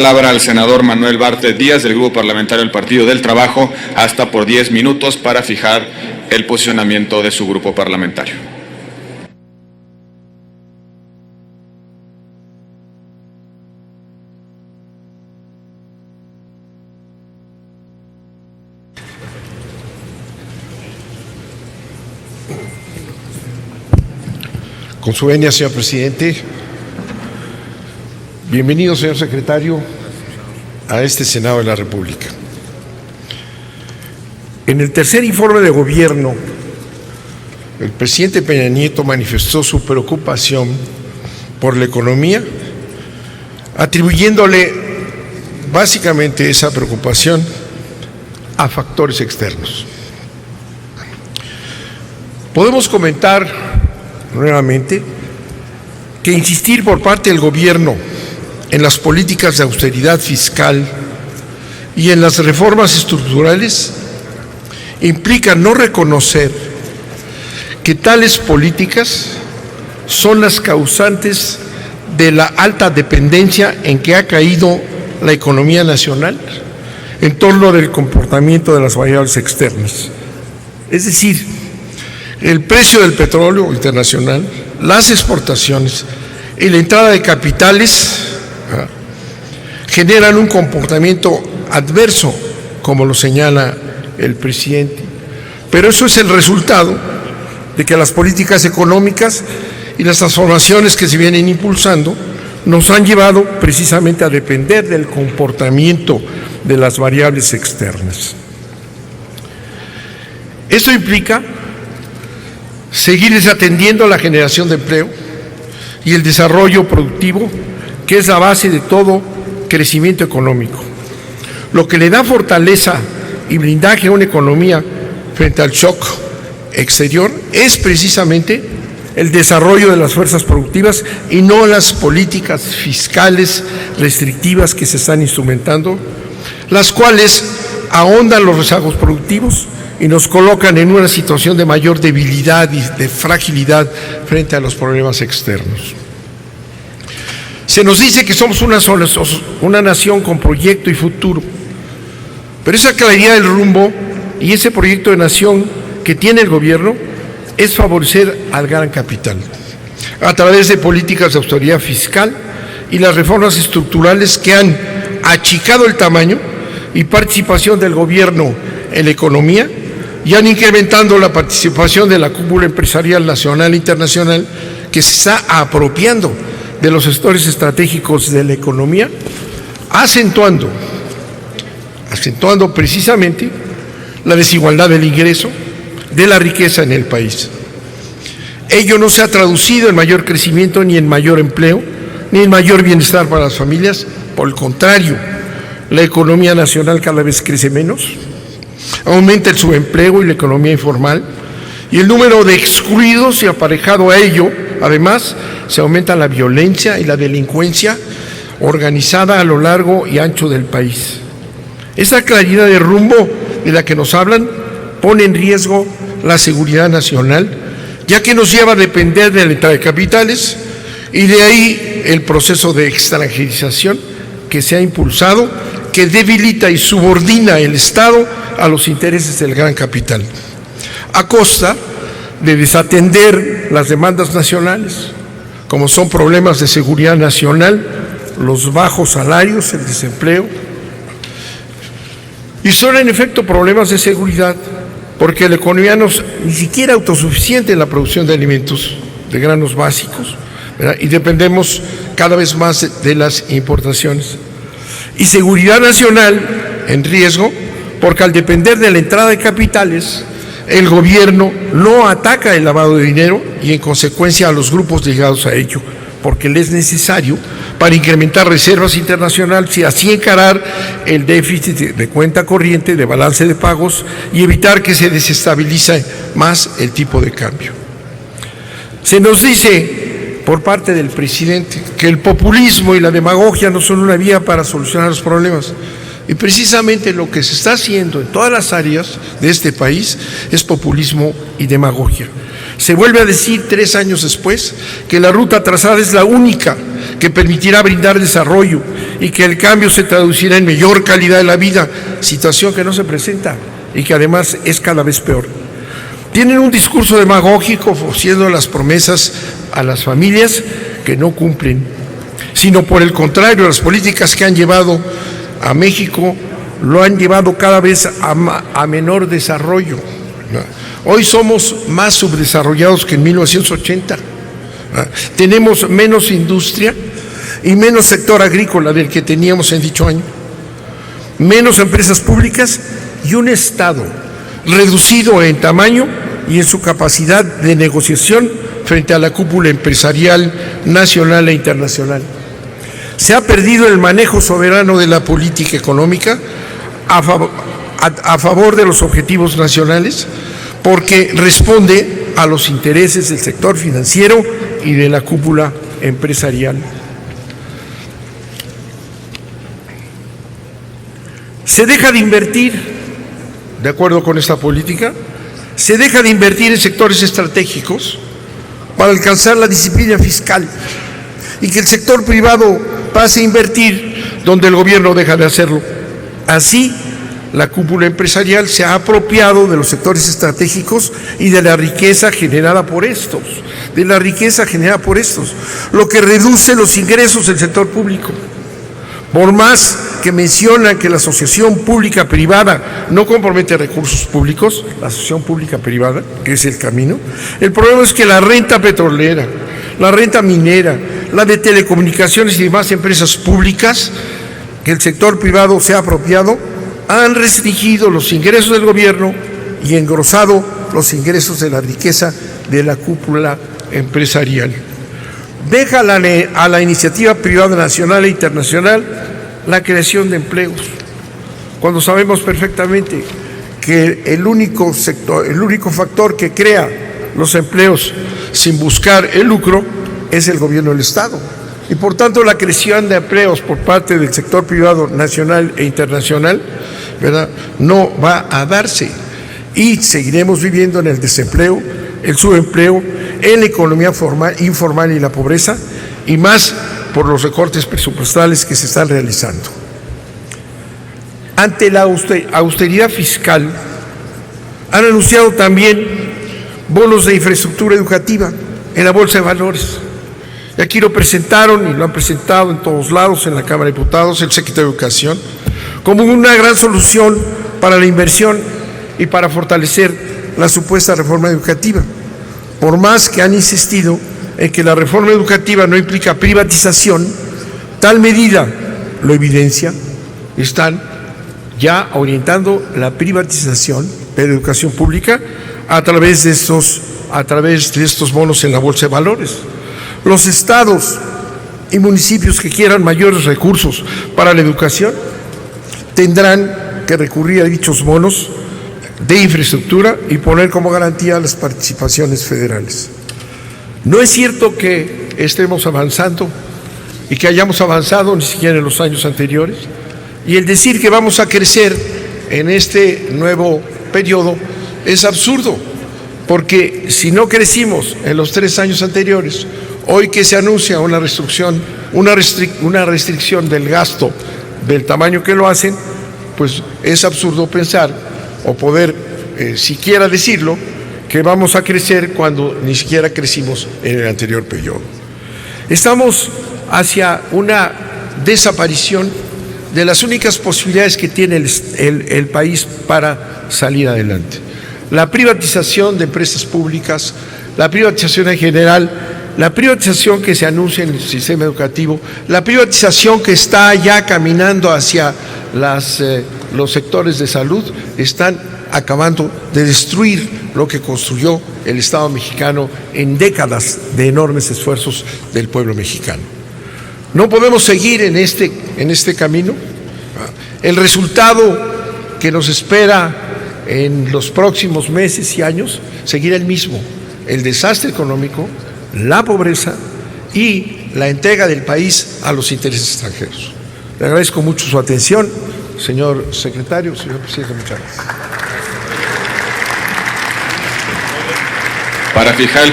Palabra al senador Manuel Bartlett Díaz del Grupo Parlamentario del Partido del Trabajo, hasta por 10 minutos para fijar el posicionamiento de su grupo parlamentario. Con su venia, señor presidente. Bienvenido, señor secretario, a este Senado de la República. En el tercer informe de gobierno, el presidente Peña Nieto manifestó su preocupación por la economía, atribuyéndole básicamente esa preocupación a factores externos. Podemos comentar nuevamente que insistir por parte del gobierno en las políticas de austeridad fiscal y en las reformas estructurales implica no reconocer que tales políticas son las causantes de la alta dependencia en que ha caído la economía nacional en torno del comportamiento de las variables externas. Es decir, el precio del petróleo internacional, las exportaciones y la entrada de capitales generan un comportamiento adverso, como lo señala el presidente. Pero eso es el resultado de que las políticas económicas y las transformaciones que se vienen impulsando nos han llevado precisamente a depender del comportamiento de las variables externas. Esto implica seguir desatendiendo la generación de empleo y el desarrollo productivo, que es la base de todo crecimiento económico. Lo que le da fortaleza y blindaje a una economía frente al shock exterior es precisamente el desarrollo de las fuerzas productivas y no las políticas fiscales restrictivas que se están instrumentando, las cuales ahondan los rezagos productivos y nos colocan en una situación de mayor debilidad y de fragilidad frente a los problemas externos. Se nos dice que somos una nación con proyecto y futuro, pero esa claridad del rumbo y ese proyecto de nación que tiene el gobierno es favorecer al gran capital a través de políticas de austeridad fiscal y las reformas estructurales que han achicado el tamaño y participación del gobierno en la economía y han incrementado la participación de la cúpula empresarial nacional e internacional, que se está apropiando de los sectores estratégicos de la economía, acentuando precisamente la desigualdad del ingreso, de la riqueza en el país. Ello no se ha traducido en mayor crecimiento, ni en mayor empleo, ni en mayor bienestar para las familias. Por el contrario, la economía nacional cada vez crece menos, aumenta el subempleo y la economía informal, y el número de excluidos, y aparejado a ello, además, se aumenta la violencia y la delincuencia organizada a lo largo y ancho del país. Esa claridad de rumbo de la que nos hablan pone en riesgo la seguridad nacional, ya que nos lleva a depender de la entrada de capitales, y de ahí el proceso de extranjerización que se ha impulsado, que debilita y subordina el Estado a los intereses del gran capital, a costa de desatender las demandas nacionales, como son problemas de seguridad nacional, los bajos salarios, el desempleo, y son en efecto problemas de seguridad, porque la economía no es ni siquiera autosuficiente en la producción de alimentos, de granos básicos, ¿verdad? Y dependemos cada vez más de las importaciones. Y seguridad nacional en riesgo, porque al depender de la entrada de capitales, el gobierno no ataca el lavado de dinero y en consecuencia a los grupos ligados a ello, porque le es necesario para incrementar reservas internacionales y así encarar el déficit de cuenta corriente, de balance de pagos, y evitar que se desestabilice más el tipo de cambio. Se nos dice por parte del presidente que el populismo y la demagogia no son una vía para solucionar los problemas. Y precisamente lo que se está haciendo en todas las áreas de este país es populismo y demagogia. Se vuelve a decir 3 años después que la ruta trazada es la única que permitirá brindar desarrollo y que el cambio se traducirá en mayor calidad de la vida, situación que no se presenta y que además es cada vez peor. Tienen un discurso demagógico ofreciendo las promesas a las familias que no cumplen, sino por el contrario, las políticas que han llevado a México lo han llevado cada vez a menor desarrollo. Hoy somos más subdesarrollados que en 1980. Tenemos menos industria y menos sector agrícola del que teníamos en dicho año, menos empresas públicas y un Estado reducido en tamaño y en su capacidad de negociación frente a la cúpula empresarial nacional e internacional. Se ha perdido el manejo soberano de la política económica a favor de los objetivos nacionales, porque responde a los intereses del sector financiero y de la cúpula empresarial. Se deja de invertir, de acuerdo con esta política, se deja de invertir en sectores estratégicos para alcanzar la disciplina fiscal y que el sector privado pase a invertir donde el gobierno deja de hacerlo. Así, la cúpula empresarial se ha apropiado de los sectores estratégicos y de la riqueza generada por estos, lo que reduce los ingresos del sector público. Por más que mencionan que la asociación pública-privada no compromete recursos públicos, la asociación pública-privada, que es el camino, el problema es que la renta petrolera, la renta minera, la de telecomunicaciones y demás empresas públicas que el sector privado se ha apropiado, han restringido los ingresos del gobierno y engrosado los ingresos de la riqueza de la cúpula empresarial. Deja a la iniciativa privada nacional e internacional la creación de empleos, cuando sabemos perfectamente que el único factor que crea los empleos sin buscar el lucro es el gobierno del Estado. Y por tanto la creación de empleos por parte del sector privado nacional e internacional, ¿verdad?, no va a darse y seguiremos viviendo en el desempleo, el subempleo, en la economía informal y la pobreza, y más por los recortes presupuestales que se están realizando. Ante la austeridad fiscal, han anunciado también bonos de infraestructura educativa en la Bolsa de Valores. Y aquí lo presentaron y lo han presentado en todos lados, en la Cámara de Diputados, el secretario de Educación, como una gran solución para la inversión y para fortalecer la supuesta reforma educativa. Por más que han insistido en que la reforma educativa no implica privatización, tal medida lo evidencia, están ya orientando la privatización de la educación pública a través de estos bonos en la Bolsa de Valores. Los estados y municipios que quieran mayores recursos para la educación tendrán que recurrir a dichos bonos de infraestructura y poner como garantía las participaciones federales. No es cierto que estemos avanzando y que hayamos avanzado ni siquiera en los años anteriores, y el decir que vamos a crecer en este nuevo periodo es absurdo, porque si no crecimos en los 3 años anteriores, hoy que se anuncia una restricción del gasto del tamaño que lo hacen, pues es absurdo pensar o poder siquiera decirlo que vamos a crecer cuando ni siquiera crecimos en el anterior periodo. Estamos hacia una desaparición de las únicas posibilidades que tiene el país para salir adelante. La privatización de empresas públicas, la privatización en general, la privatización que se anuncia en el sistema educativo, la privatización que está ya caminando hacia los sectores de salud, están acabando de destruir lo que construyó el Estado mexicano en décadas de enormes esfuerzos del pueblo mexicano. No podemos seguir en este camino. El resultado que nos espera en los próximos meses y años seguirá el mismo: el desastre económico, la pobreza y la entrega del país a los intereses extranjeros. Le agradezco mucho su atención, señor secretario, señor presidente, muchas gracias. Para fijar el